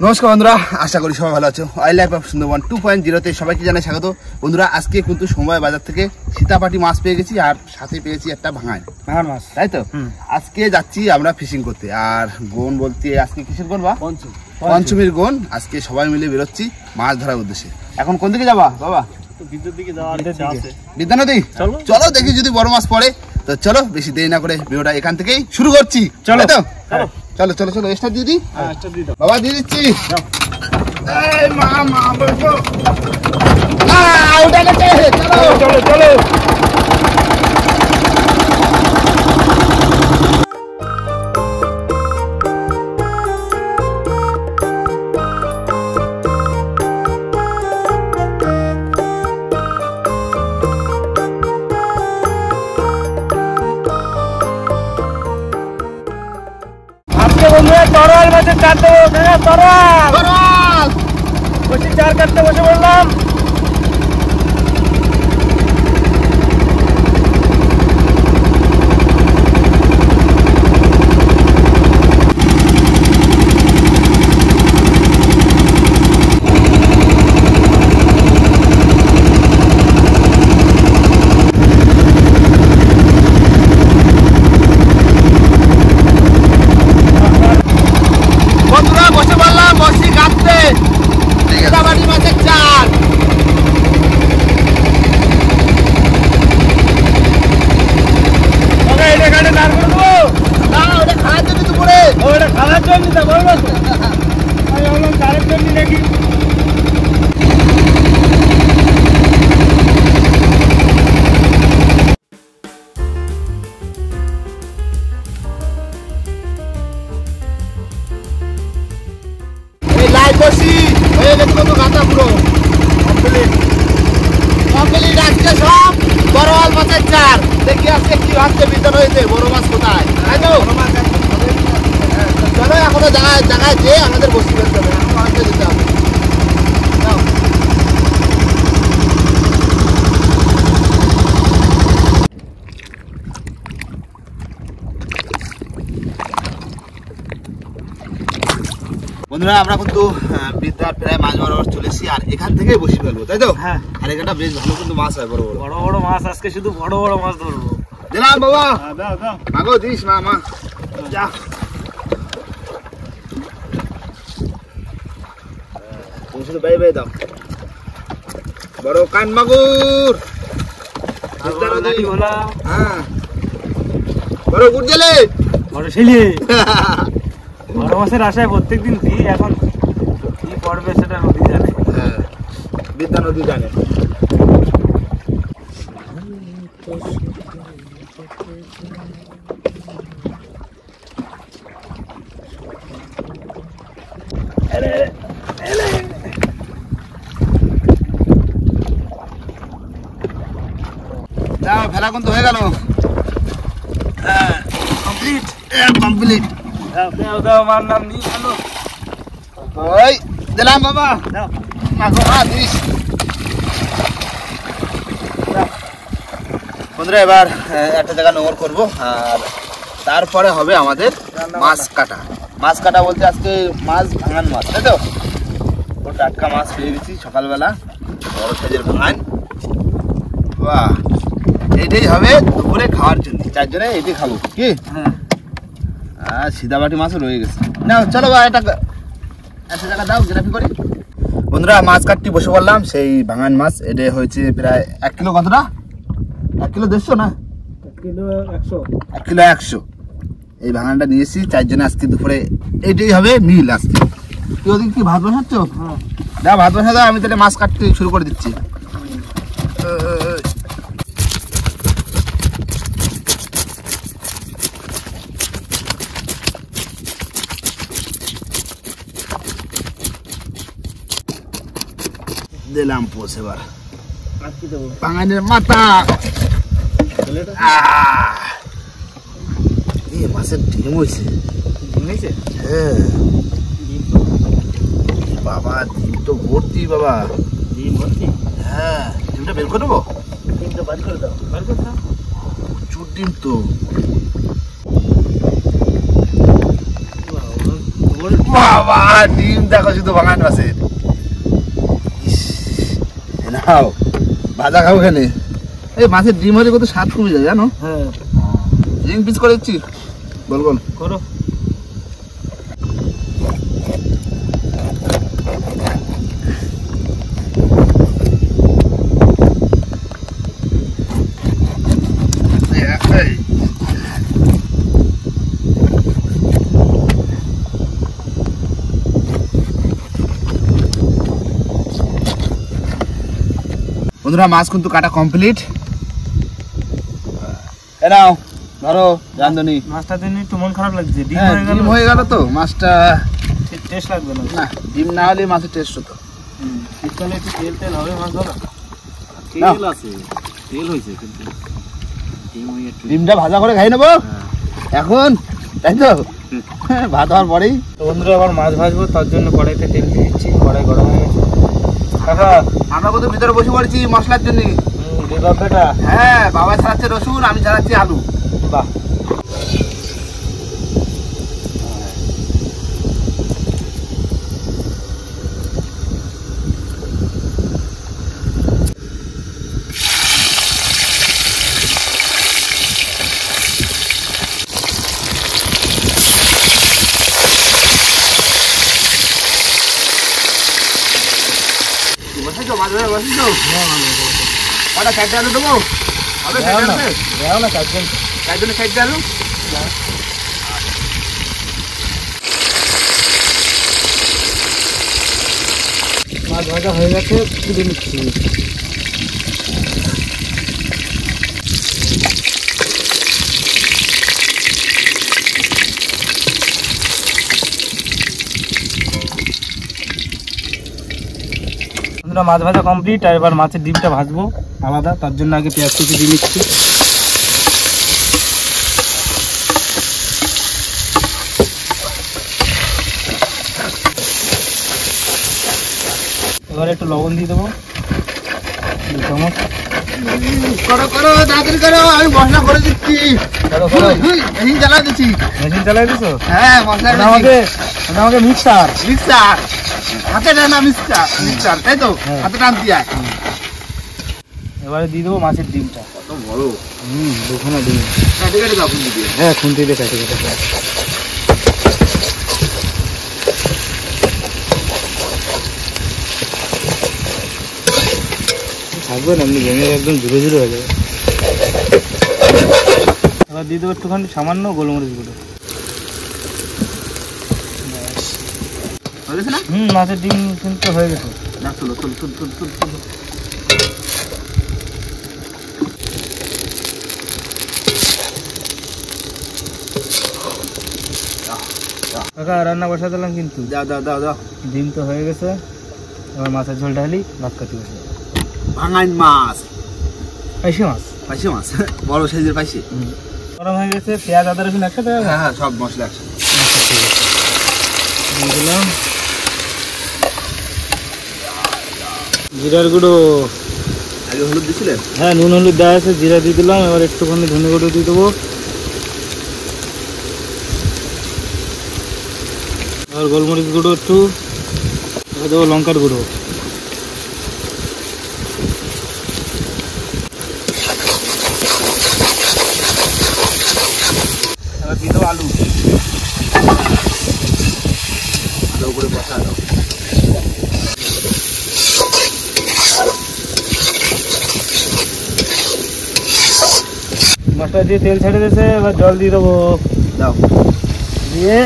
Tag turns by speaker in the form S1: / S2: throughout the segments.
S1: নমস্কার বন্ধুরা, আশা করি সবাই ভালো আছো। আই লাইফ অফ সুন্দরবন 2.0 তে সবাইকে জানাই স্বাগত। বন্ধুরা, আজকে কিন্তু সময় বাজার থেকে সীতাপাটি মাছ পেয়ে গেছি, আর সাথে পেয়েছি একটা ভাঙান মাছ, তাই তো। আজকে যাচ্ছি আমরা ফিশিং করতে। আর গোন বলতে আজকে কিসের গোন? বা পঞ্চমীর গোন। আজকে সবাই মিলে বেরোচ্ছি মাছ ধরার উদ্দেশ্যে। এখন কোন দিকে যাবা বাবা? বিদ্যা নদী। চলো দেখি যদি বড় মাছ পড়ে। তো চলো বেশি দেরি না করে ভিডিওটা এখান থেকেই শুরু করছি। চলো তো, চলো চলো চলো। স্টার্ট দিয়ে দিই বাবা, দিয়ে দিচ্ছি। চলো চলো চলো।
S2: তরল মাছের চার দেবো, তরল বসে চার কাটতে বসে বললাম। দেখি আজকে কি ভাবছে বিদ্যান হয়েছে, বড় মাছ কোথায়? চলো এখনো জায়গায় যে আমাদের বসি করতে হবে, অনেকটা যেতে হবে। বন্ধুরা, আমরা কিন্তু বিদ্যার প্রায় মাছ বরাবর চলেছি, আর এখান থেকে বসি ফেলবো, তাই তো? হ্যাঁ। আর এখানটা বেশ ভালো কিন্তু মাছ হয়, বড় বড় বড় বড় মাছ। আজকে শুধু বড় বড় মাছ ধরবো। দিলাম বাবা, মাগো দিস মা যা। তুমি শুধু বাই বাই দাও। বড় কান মাগুর, হ্যাঁ বড় গুড়, বড় শিলি। বড় মাছের আশায় প্রত্যেকদিন দিই, এখন কি পড়বে সেটা নদী জানে। হ্যাঁ, বিদ্যা নদী জানে। ফেলা কিন্তু হয়ে গেল, কমপ্লিট কমপ্লিট। ওই দিলাম বাবা, বন্ধুরা এবার একটা জায়গা নোংর করবো, আর তারপরে হবে আমাদের মাছ কাটা। মাছ কাটা বলতে আজকে মাছ ভাঙান মাছ, তাই তো? টাটকা মাছ পেয়ে গেছি সকালবেলা, বড় সাইজের ভাঙান। বাহ, এইটাই হবে দুপুরে খাওয়ার জন্য, চারজনে এইটাই খাবো কি? আর সীতাপাটি মাছও রয়ে গেছে। না চলো বা একটা জায়গা দাও, গ্রাফি করি। বন্ধুরা, মাছ কাটতে বসে পড়লাম। সেই ভাঙান মাছ, এটা হয়েছে প্রায় 1 কিলো। কতটা? 1 কিলো 150 না, 1 কিলো 100। এই ভাঙানটা নিয়েছি চারজনে আজকে দুপুরে, এইটাই হবে মিল আজকে। তুই ওদিকে কি ভাত বসাচ্ছ? দাও ভাত বসা দাও, আমি তাহলে মাছ কাটতে শুরু করে দিচ্ছি। দিলাম পোষ, এবার বাঙালির মাথা। মাছের ডিম হয়েছে। হ্যাঁ বাবা, ডিম তো ভর্তি বাবা, ডিম ভর্তি। হ্যাঁ, ডিমটা বের করে দেবো। ডিমটা বার করে দাও, বার করে দাও। প্রচুর ডিম তো।
S1: বাবা ডিম দেখো শুধু ভাঙান মাছের। নাও ভাজা খাবো এখানে। এই মাছের ডিম হলে কত স্বাদ কমে যায় জানো।
S2: হ্যাঁ
S1: রিং পিস করে দিচ্ছি, বল বল
S2: করো।
S1: বন্ধুরা মাছ কিন্তু কাটা কমপ্লিট। এ নাও ধরো রান্ধনি।
S2: মাছটা দিন একটু মন খারাপ লাগছে,
S1: ডিম হয়ে গেল তো মাছটা
S2: টেস্ট লাগবে না।
S1: না ডিম না হলে মাছের টেস্ট হতো।
S2: শীতকালে একটু তেল তেল হবে মাছ ধরা।
S1: নাও।
S2: তেল আছে, তেল হয়েছে কিন্তু
S1: ডিমটা ভাজা করে খাই নেবো এখন, তাই তো? ভাত হওয়ার পরেই
S2: তো বন্ধুরা আবার মাছ ভাজবো, তার জন্য কড়াইতে তেল দিয়ে দিচ্ছি। কড়াই গরম হয়ে গেছে। কাকা
S1: আমরা কত ভিতরে বসে পড়েছি মশলার জন্য।
S2: বাবাটা
S1: হ্যাঁ বাবা ছাড়াচ্ছে রসুন, আমি ছাড়াচ্ছি আলু।
S2: বাহ,
S1: বসেছো মাছ ধরে বসেছো? কটা চারটে আলু দেবো? হবে
S2: না চারজন
S1: চারজনের চারটে আলু।
S2: মাছ ভাজা হয়ে গেছে, তুলে নিচ্ছি। মাছ ভাজা কমপ্লিট, আর এবার মাছের ডিমটা ভাজবো আলাদা, তার জন্য আগে পেঁয়াজ কুচি দিয়ে নিচ্ছি। এবার একটু লবণ দিয়ে দেবো 2 চামচ।
S1: করো করো তাড়াতাড়ি করো, আমি মশলা করে দিচ্ছি। মেশিন চালা দিচ্ছি।
S2: মেশিন চালাই দিছো?
S1: হ্যাঁ মশলা
S2: আমাকে মিক্সার
S1: মিক্সার হাতে টানা মিক্সার তাই তো? হাতে টান দিয়ে।
S2: এবারে দিয়ে দেবো মাছের ডিমটা।
S1: কত বড়!
S2: 2খানা ডিম
S1: কাটে কাটে দাও খুন্তি দিয়ে।
S2: হ্যাঁ খুন্তি দিয়ে কাটে কাটে থাকবে না, এমনি ভেঙে একদম ঝুড়ো ঝুড়ো হয়ে যাবে। এবার দিয়ে দেবো একটুখানি সামান্য গোলমরিচ গুঁড়ো।
S1: হয়ে গেছে না?
S2: মাছের ডিম কিন্তু হয়ে গেছে।
S1: না তুলো তুলো তুলো তুলো তুলো তুলো।
S2: কাকা রান্না বসা দিলাম কিন্তু।
S1: দাও দাও দাও দাও।
S2: ডিম তো হয়ে গেছে, এবার মাছের ঝোল ঢালি, ভাত খাতে বসে।
S1: ভাঙাইন মাছ,
S2: পাইসি মাছ,
S1: পাইছে মাছ বড় সাইজের পাইছে।
S2: গরম হয়ে গেছে, পেঁয়াজ আদা রসুন একসাথে
S1: হ্যাঁ হ্যাঁ সব মশলা একসাথে
S2: দিয়ে দিলাম। জিরার গুঁড়ো,
S1: আগে হলুদ দিছিলেন?
S2: হ্যাঁ নুন হলুদ দেওয়া আছে, জিরা দিয়ে দিলাম। এবার একটুখানি ধনে গুঁড়ো দিয়ে দেবো। এবার গোলমরিচ গুঁড়ো একটু, এবার দেবো লঙ্কার গুঁড়ো। এবার দিয়ে দেবো আলু।
S1: ভালো করে বসা দাও।
S2: মশলা দিয়ে তেল ছেড়ে দিয়েছে, এবার জল দিয়ে দেবো।
S1: দাও
S2: দিয়ে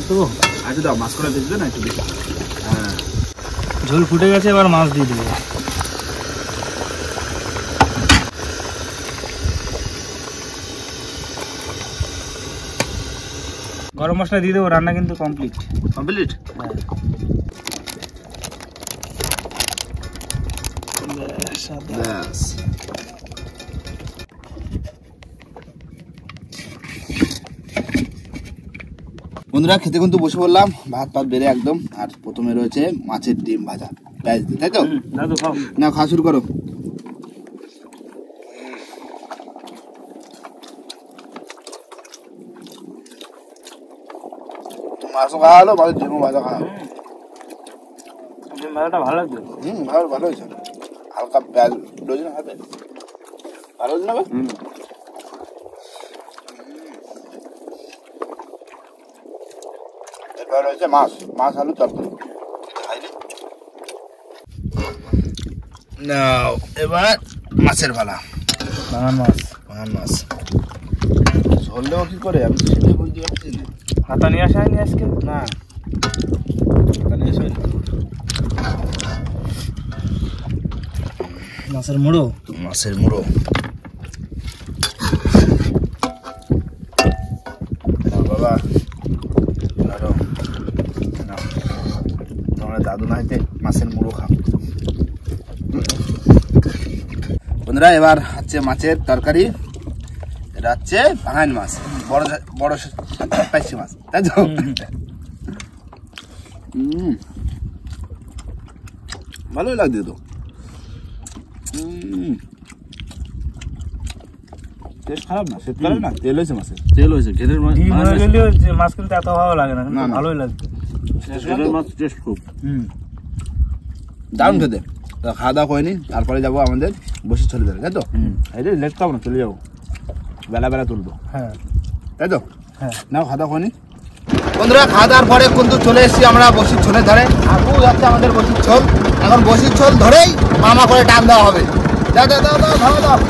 S2: দেবো,
S1: আচ্ছা দাও, মাছ করা দেখবে না একটু বেশি। হ্যাঁ
S2: ঝোল ফুটে গেছে, এবার মাছ দিয়ে দেবো। গরম মশলা দিয়ে দেবো, রান্না কিন্তু কমপ্লিট।
S1: কমপ্লিট। ব্যাস বন্ধুরা খেতে কিন্তু বসে পড়লাম, ভাত ভাত বেড়ে একদম। আর প্রথমে রয়েছে মাছের ডিম ভাজা পেঁয়াজ দিয়ে, তাই তো?
S2: দাদু খাও।
S1: না খাওয়া শুরু করো। মাছও খাওয়া হলো, মাছের ডিমও ভাজা খাওয়া হলো।
S2: ডিম ভাজাটা ভালো লাগছে।
S1: ভালো হয়েছে। হালকা পেঁয়াজ ডোজে হাতে ভালো হয়েছে না ভাই? এরপর রয়েছে মাছ আলু তরকারি। নাও এবার মাছের পালা।
S2: বাগান মাছ
S1: ধরলেও কি করে আমি সেটাই বুঝতে পারছি না।
S2: হাতা নিয়ে আসা হয়নি আজকে?
S1: না হাতা নিয়ে আসা হয়নি।
S2: মাছের মুড়ো
S1: বাবা তোমরা দাদু না হইতে মাছের মুড়ো খাও। বন্ধুরা এবার হচ্ছে মাছের তরকারি। এটা হচ্ছে ভাঙান মাছ, বড় বড় পাইছি মাছ, তাই তো? ভালোই লাগছে তো। টেস্ট খারাপ না, শীতকালে না তেল হয়েছে মাছের, তেল হয়েছে ঘেরের মাছ।
S2: মাছ কিন্তু এত ভালো লাগে না,
S1: না, না।
S2: ভালোই লাগছে।
S1: ঘেরের মাছ টেস্ট খুব দারুণ খেতে। তো খাওয়া দাওয়া করিনি, তারপরে যাবো আমাদের বসে চলে যাবে, তাই তো? এই যে লেট খাবো না, চলে যাবো, বেলা তুলবো,
S2: হ্যাঁ
S1: তাই তো?
S2: হ্যাঁ।
S1: নাও খাওয়া দাওয়া করিনি বন্ধুরা। খাওয়া দাওয়ার পরে কিন্তু চলে এসেছি আমরা বসির ছোলের ধরে। আপু যাচ্ছে আমাদের বসির ছোল, এখন বসির ছোল ধরেই মামা করে টান দেওয়া হবে। দাও খাওয়া দাও।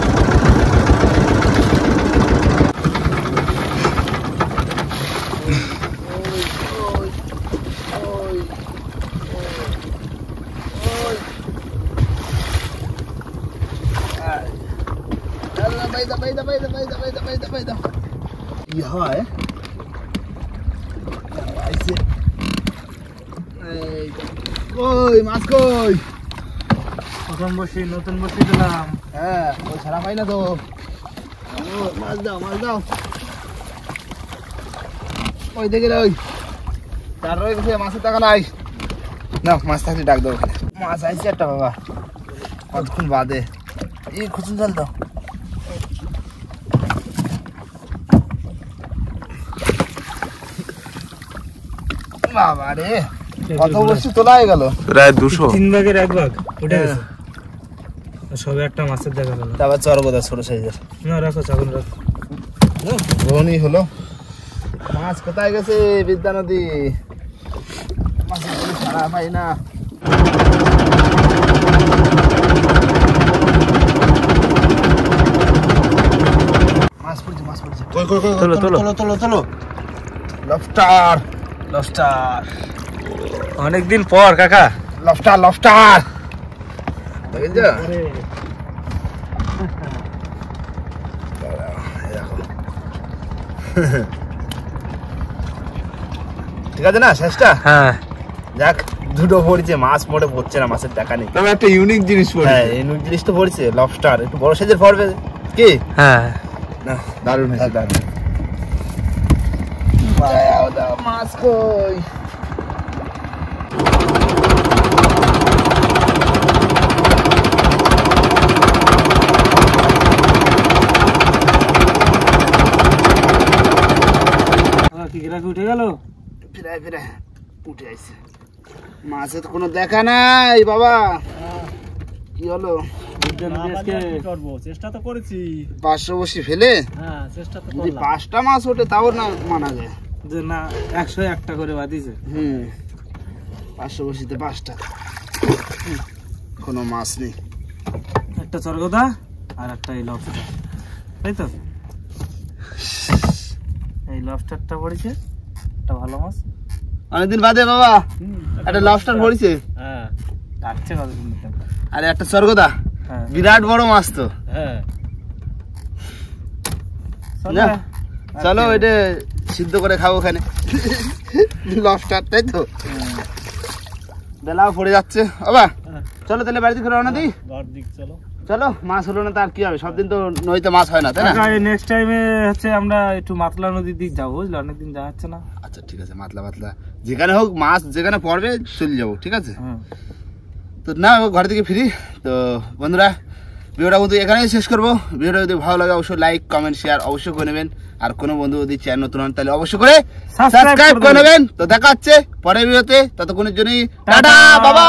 S1: কি হয় কই মাছ কই?
S2: প্রথম নতুন বসি দিলাম।
S1: হ্যাঁ ওই ছাড়া পাই না তো। মাছ দাও ওই দেখে ওই তার রয়ে গেছে, মাছের টাকা নাই। না মাছ থাকলে ডাক দেবো। মাছ আইছে একটা বাবা, কতক্ষণ বাদে। এই খুচুন জাল দাও। বাবা রে কত বসি তোলা হয়ে গেল,
S2: প্রায় 200। 3 ভাগের 1 ভাগ উঠে গেছে। সবে একটা মাছের দেখা গেল।
S1: তারপর চরগোদা ছোট সাইজের।
S2: না রাখো, চাগুন রাখো।
S1: রোহনি হলো। মাছ কোথায় গেছে বিদ্যা নদী? মাছের কোনো ছাড়া পাই না। মাছ পড়ছে।
S2: তোলো।
S1: লবস্টার
S2: অনেকদিন পর কাকা।
S1: লবস্টার দেখেছ? ঠিক আছে না শেষটা?
S2: হ্যাঁ
S1: যাক দুটো পড়ছে, মাছ মোটে পড়ছে না, মাছের টাকা নেই।
S2: তবে একটা ইউনিক জিনিস
S1: হ্যাঁ ইউনিক জিনিস তো পড়ছে, লবস্টার একটু বড় সাইজের পড়বে কি?
S2: হ্যাঁ
S1: না দারুণ হয়েছে, দারুণ। মাছ কই?
S2: উঠে গেল।
S1: ফিরে উঠে আইছে। মাছের কোনো দেখা নাই বাবা। কি হলো?
S2: চেষ্টা তো করেছি
S1: 500 বসি ফেলে।
S2: হ্যাঁ চেষ্টা তো
S1: যদি 5টা মাছ ওঠে তাও না মানা যায়
S2: যে না 101টা করে বাদিছে।
S1: 500 বসিতে 5টা, কোনো মাছ নেই।
S2: একটা চরগদা আর একটা এই লবস্টার, তাই তো? এই লবস্টারটা পড়েছে, একটা ভালো মাছ।
S1: অনেকদিন বাদে বাবা একটা লবস্টার পড়েছে।
S2: হ্যাঁ কাটছে কত সুন্দর।
S1: আর একটা স্বর্গদা,
S2: হ্যাঁ
S1: বিরাট বড় মাছ তো।
S2: হ্যাঁ
S1: না চলো এটা সিদ্ধ করে খাবো ওখানে লবস্টার, তাই তো? বেলাও পড়ে যাচ্ছে বাবা, চলো তাহলে বাড়ি দিকে রওনা দিই। চলো মাছ হলো না তার কি হবে, সব দিন তো নদীতে মাছ হয় না, তাই না?
S2: নেক্সট টাইমে হচ্ছে আমরা একটু মাতলা নদীর দিক যাবো, বুঝলে? অনেকদিন যাওয়া হচ্ছে না।
S1: আচ্ছা ঠিক আছে, মাতলা যেখানে হোক মাছ যেখানে পড়বে চলে যাবো, ঠিক আছে? তো না ঘর থেকে ফিরি। তো বন্ধুরা ভিডিওটা কিন্তু এখানেই শেষ করবো। ভিডিওটা যদি ভালো লাগে অবশ্যই লাইক কমেন্ট শেয়ার অবশ্যই করে নেবেন। আর কোনো বন্ধু যদি চ্যানেল নতুন হন তাহলে অবশ্যই করে সাবস্ক্রাইব করে নেবেন। তো দেখা হচ্ছে পরের ভিডিওতে, ততক্ষণের জন্য টাটা বাবা।